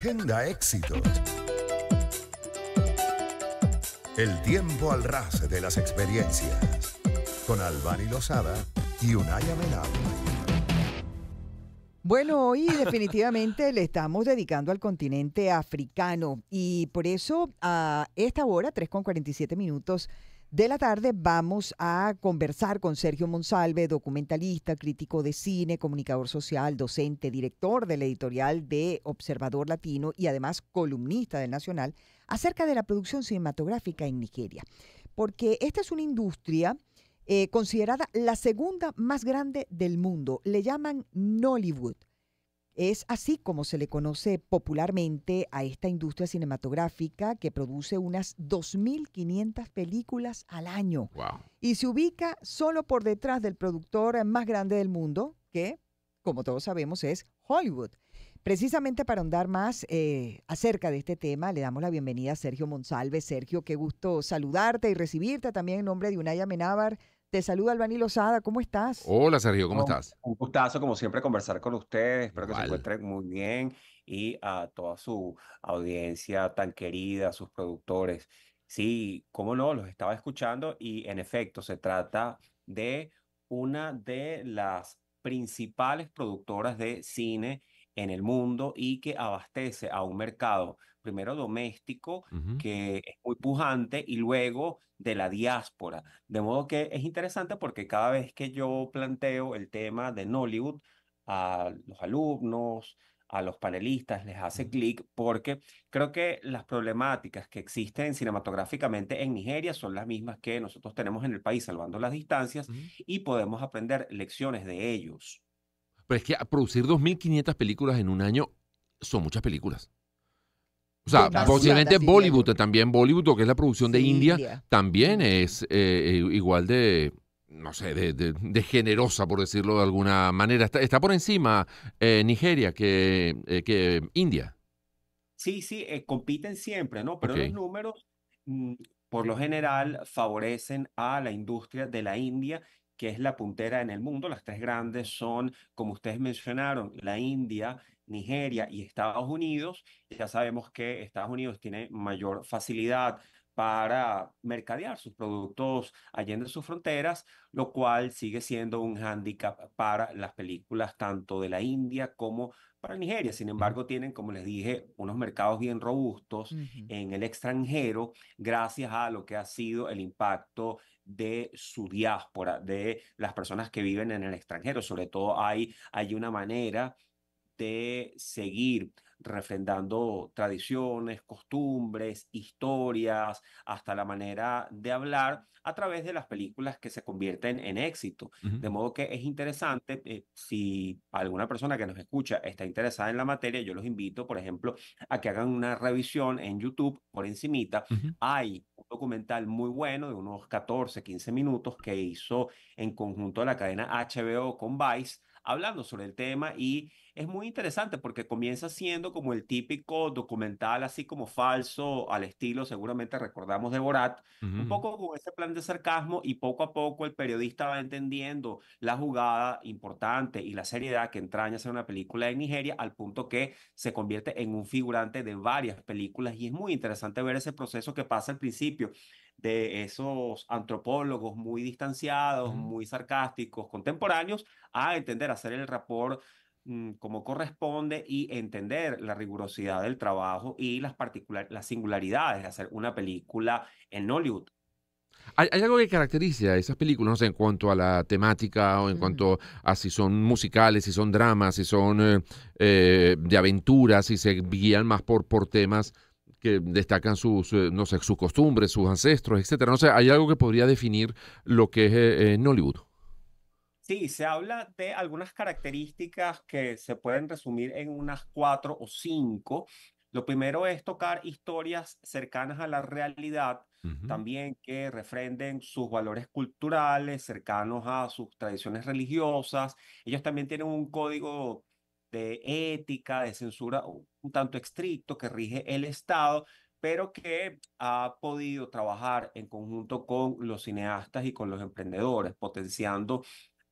Agenda Éxitos. El tiempo al ras de las experiencias. Con Albany Lozada y Unaya Melao. Bueno, hoy definitivamente le estamos dedicando al continente africano y por eso a esta hora, 3:47 de la tarde, vamos a conversar con Sergio Monsalve, documentalista, crítico de cine, comunicador social, docente, director de la editorial de Observador Latino y además columnista del Nacional, acerca de la producción cinematográfica en Nigeria. Porque esta es una industria considerada la segunda más grande del mundo. Le llaman Nollywood. Es así como se le conoce popularmente a esta industria cinematográfica que produce unas 2.500 películas al año Wow. y se ubica solo por detrás del productor más grande del mundo, que, como todos sabemos, es Hollywood. Precisamente para ahondar más acerca de este tema, le damos la bienvenida a Sergio Monsalve. Sergio, qué gusto saludarte y recibirte también en nombre de Unaya Menábar. Te saluda Albany Lozada, ¿cómo estás? Hola Sergio, ¿cómo No, estás? un gustazo, como siempre, conversar con ustedes. Espero que se Igual. encuentren muy bien y a toda su audiencia tan querida, sus productores. Sí, cómo no, los estaba escuchando y en efecto se trata de una de las principales productoras de cine en el mundo y que abastece a un mercado, primero doméstico, Ujú. que es muy pujante, y luego de la diáspora. De modo que es interesante porque cada vez que yo planteo el tema de Nollywood a los alumnos, a los panelistas, les hace Ujú. clic porque creo que las problemáticas que existen cinematográficamente en Nigeria son las mismas que nosotros tenemos en el país, salvando las distancias, Ujú. y podemos aprender lecciones de ellos. Pero es que producir 2.500 películas en un año son muchas películas. O sea, posiblemente Demasiadas, diría yo. Bollywood, también Bollywood, lo que es la producción de Sí, India, India. también Ujú. es igual de, no sé, de generosa, por decirlo de alguna manera. Está por encima Nigeria que India. Sí, sí, compiten siempre, ¿no? Pero Ok. los números, mm, por lo general, favorecen a la industria de la India, que es la puntera en el mundo. Las tres grandes son, como ustedes mencionaron, la India, Nigeria y Estados Unidos. Ya sabemos que Estados Unidos tiene mayor facilidad para mercadear sus productos allende sus fronteras, lo cual sigue siendo un hándicap para las películas tanto de la India como para Nigeria. Sin Ujú. embargo, tienen, como les dije, unos mercados bien robustos Ujú. en el extranjero gracias a lo que ha sido el impacto de su diáspora, de las personas que viven en el extranjero. Sobre todo hay una manera de seguir refrendando tradiciones, costumbres, historias, hasta la manera de hablar a través de las películas que se convierten en éxito. Ujú. De modo que es interesante, si alguna persona que nos escucha está interesada en la materia, yo los invito, por ejemplo, a que hagan una revisión en YouTube por encimita. Ujú. Hay un documental muy bueno de unos 14, 15 minutos que hizo en conjunto la cadena HBO con Vice, hablando sobre el tema, y es muy interesante porque comienza siendo como el típico documental, así como falso, al estilo, seguramente recordamos de Borat, un Ujú. poco con ese plan de sarcasmo, y poco a poco el periodista va entendiendo la jugada importante y la seriedad que entraña hacer una película en Nigeria, al punto que se convierte en un figurante de varias películas. Y es muy interesante ver ese proceso que pasa al principio de esos antropólogos muy distanciados, Ujú. muy sarcásticos, contemporáneos, a entender, hacer el rapport como corresponde y entender la rigurosidad del trabajo y las singularidades de hacer una película en Hollywood. Hay algo que caracteriza a esas películas, no sé, en cuanto a la temática o en Ujú. cuanto a si son musicales, si son dramas, si son de aventuras, si se guían más por temas que destacan sus, no sé, sus costumbres, sus ancestros, etcétera. No sé, hay algo que podría definir lo que es Nollywood. Sí, se habla de algunas características que se pueden resumir en unas cuatro o cinco. Lo primero es tocar historias cercanas a la realidad, Ujú. también que refrenden sus valores culturales, cercanos a sus tradiciones religiosas. Ellos también tienen un código de ética, de censura un tanto estricto que rige el Estado, pero que ha podido trabajar en conjunto con los cineastas y con los emprendedores, potenciando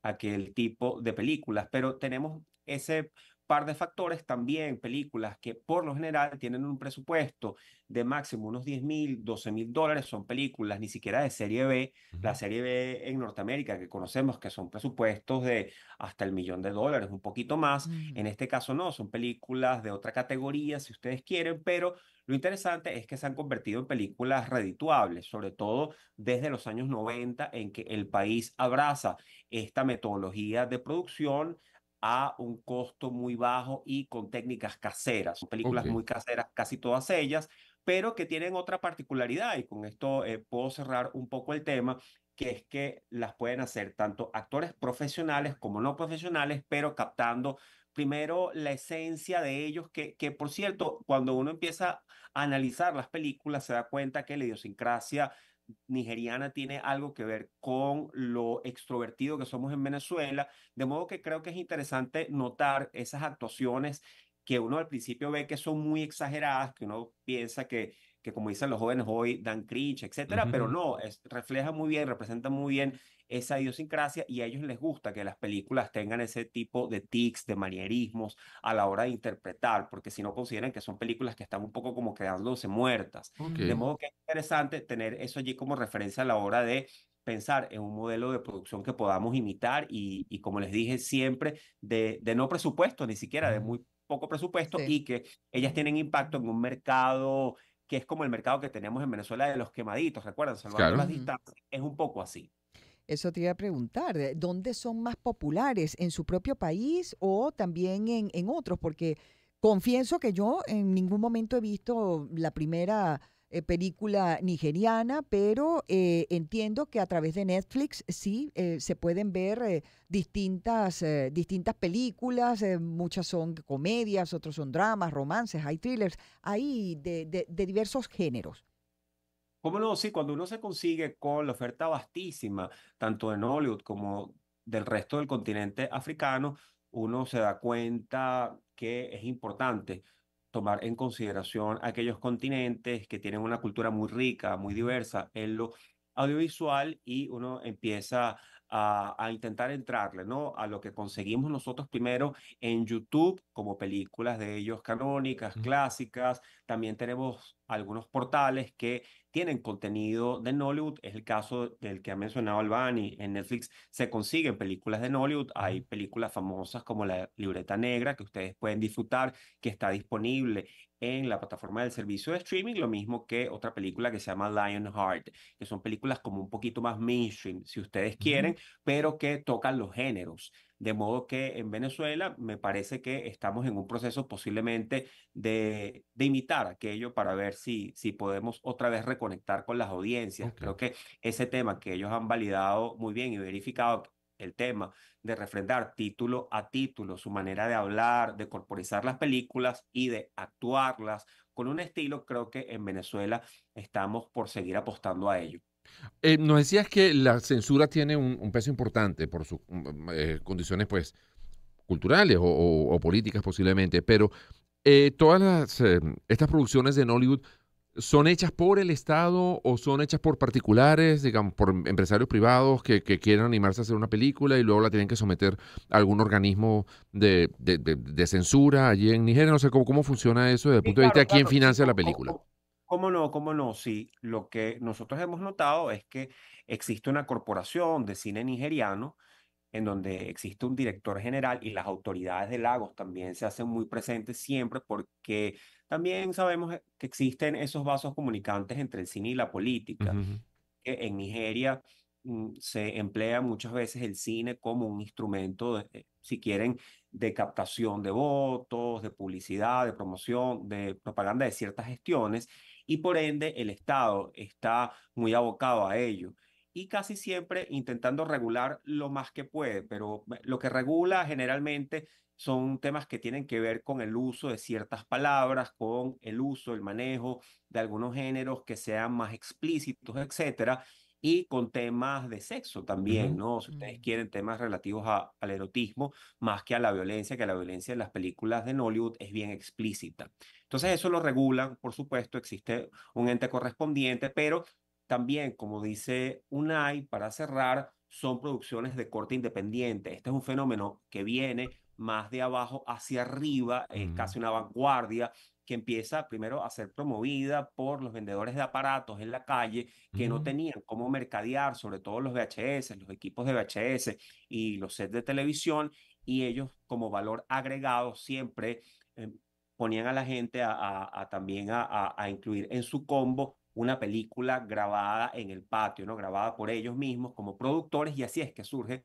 aquel tipo de películas. Pero tenemos ese par de factores, también películas que por lo general tienen un presupuesto de máximo unos 10.000, 12.000 dólares, son películas ni siquiera de serie B, la Ujú. serie B en Norteamérica que conocemos que son presupuestos de hasta el millón de dólares, un poquito más. Ujú. En este caso no, son películas de otra categoría, si ustedes quieren, pero lo interesante es que se han convertido en películas redituables, sobre todo desde los años 90, en que el país abraza esta metodología de producción a un costo muy bajo y con técnicas caseras. Son Ok. películas muy caseras, casi todas ellas, pero que tienen otra particularidad, y con esto puedo cerrar un poco el tema, que es que las pueden hacer tanto actores profesionales como no profesionales, pero captando primero la esencia de ellos, que por cierto, cuando uno empieza a analizar las películas, se da cuenta que la idiosincrasia nigeriana tiene algo que ver con lo extrovertido que somos en Venezuela, de modo que creo que es interesante notar esas actuaciones que uno al principio ve que son muy exageradas, que uno piensa que como dicen los jóvenes hoy, dan cringe, etcétera, pero Ujú. no, refleja muy bien, representa muy bien esa idiosincrasia, y a ellos les gusta que las películas tengan ese tipo de tics, de manierismos a la hora de interpretar, porque si no consideran que son películas que están un poco como quedándose muertas. De Ok. modo que es interesante tener eso allí como referencia a la hora de pensar en un modelo de producción que podamos imitar, y como les dije siempre, de no presupuesto, ni siquiera de Ujú. muy poco presupuesto, Sí. y que ellas tienen impacto en un mercado que es como el mercado que tenemos en Venezuela de los quemaditos, recuerdan, salvando Claro. las Ujú. distancias, es un poco así. Eso te iba a preguntar, ¿dónde son más populares? ¿En su propio país o también en otros? Porque confieso que yo en ningún momento he visto la primera película nigeriana, pero entiendo que a través de Netflix sí se pueden ver distintas películas, muchas son comedias, otros son dramas, romances, hay thrillers, hay de diversos géneros. ¿Cómo no? Sí, cuando uno se consigue con la oferta vastísima, tanto de Hollywood como del resto del continente africano, uno se da cuenta que es importante tomar en consideración aquellos continentes que tienen una cultura muy rica, muy Ujú. diversa en lo audiovisual, y uno empieza a intentar entrarle, ¿no? A lo que conseguimos nosotros primero en YouTube, como películas de ellos canónicas, Ujú. clásicas. También tenemos algunos portales que tienen contenido de Nollywood. Es el caso del que ha mencionado Albani. En Netflix se consiguen películas de Nollywood. Ujú. Hay películas famosas como La Libreta Negra que ustedes pueden disfrutar, que está disponible en la plataforma del servicio de streaming, lo mismo que otra película que se llama Lionheart, que son películas como un poquito más mainstream, si ustedes Ujú. quieren, pero que tocan los géneros. De modo que en Venezuela me parece que estamos en un proceso posiblemente de imitar aquello para ver si podemos otra vez reconectar con las audiencias. Ok. Creo que ese tema que ellos han validado muy bien y verificado, el tema de refrendar título a título, su manera de hablar, de corporizar las películas y de actuarlas con un estilo, creo que en Venezuela estamos por seguir apostando a ello. Nos decías que la censura tiene un peso importante por sus condiciones, pues, culturales o políticas posiblemente, pero todas estas producciones de Nollywood son hechas por el Estado o son hechas por particulares, digamos, por empresarios privados que quieran animarse a hacer una película y luego la tienen que someter a algún organismo de censura allí en Nigeria. No sé cómo funciona eso desde el Sí, punto de vista claro, de quién claro. Sí, financia la película. ¿cómo no? ¿Cómo no? Sí, lo que nosotros hemos notado es que existe una corporación de cine nigeriano en donde existe un director general, y las autoridades de Lagos también se hacen muy presentes siempre, porque también sabemos que existen esos vasos comunicantes entre el cine y la política, Ujú. Ujú. que en Nigeria se emplea muchas veces el cine como un instrumento, si quieren, de captación de votos, de publicidad, de promoción, de propaganda de ciertas gestiones, y por ende el Estado está muy abocado a ello. Y casi siempre intentando regular lo más que puede, pero lo que regula generalmente son temas que tienen que ver con el uso de ciertas palabras, con el uso, el manejo de algunos géneros que sean más explícitos, etcétera, y con temas de sexo también, Ujú. ¿no? Si ustedes quieren, temas relativos al erotismo, más que a la violencia, que la violencia en las películas de Nollywood es bien explícita. Entonces eso lo regulan, por supuesto, existe un ente correspondiente, pero también, como dice Unai, para cerrar, son producciones de corte independiente. Este es un fenómeno que viene más de abajo hacia arriba, es casi una vanguardia que empieza primero a ser promovida por los vendedores de aparatos en la calle que no tenían cómo mercadear, sobre todo los VHS, los equipos de VHS y los sets de televisión, y ellos como valor agregado siempre eh, ponían a la gente también a incluir en su combo una película grabada en el patio, ¿no? Grabada por ellos mismos como productores, y así es que surge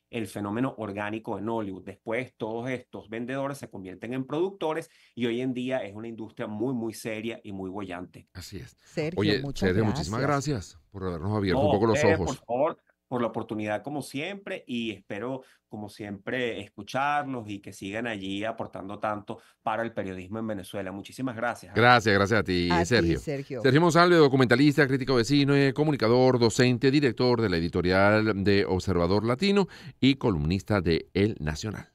el fenómeno orgánico en Hollywood. Después todos estos vendedores se convierten en productores y hoy en día es una industria muy, muy seria y muy bollante. Así es. Sergio, Oye, muchas Sergio, muchísimas gracias. gracias por habernos abierto un No, poco los ustedes, por ojos. favor, por la oportunidad como siempre, y espero como siempre escucharlos y que sigan allí aportando tanto para el periodismo en Venezuela. Muchísimas gracias. Gracias a ti, A ti, Sergio. Sergio. Sergio Monsalve, documentalista, crítico de cine, comunicador, docente, director de la editorial de Observador Latino y columnista de El Nacional.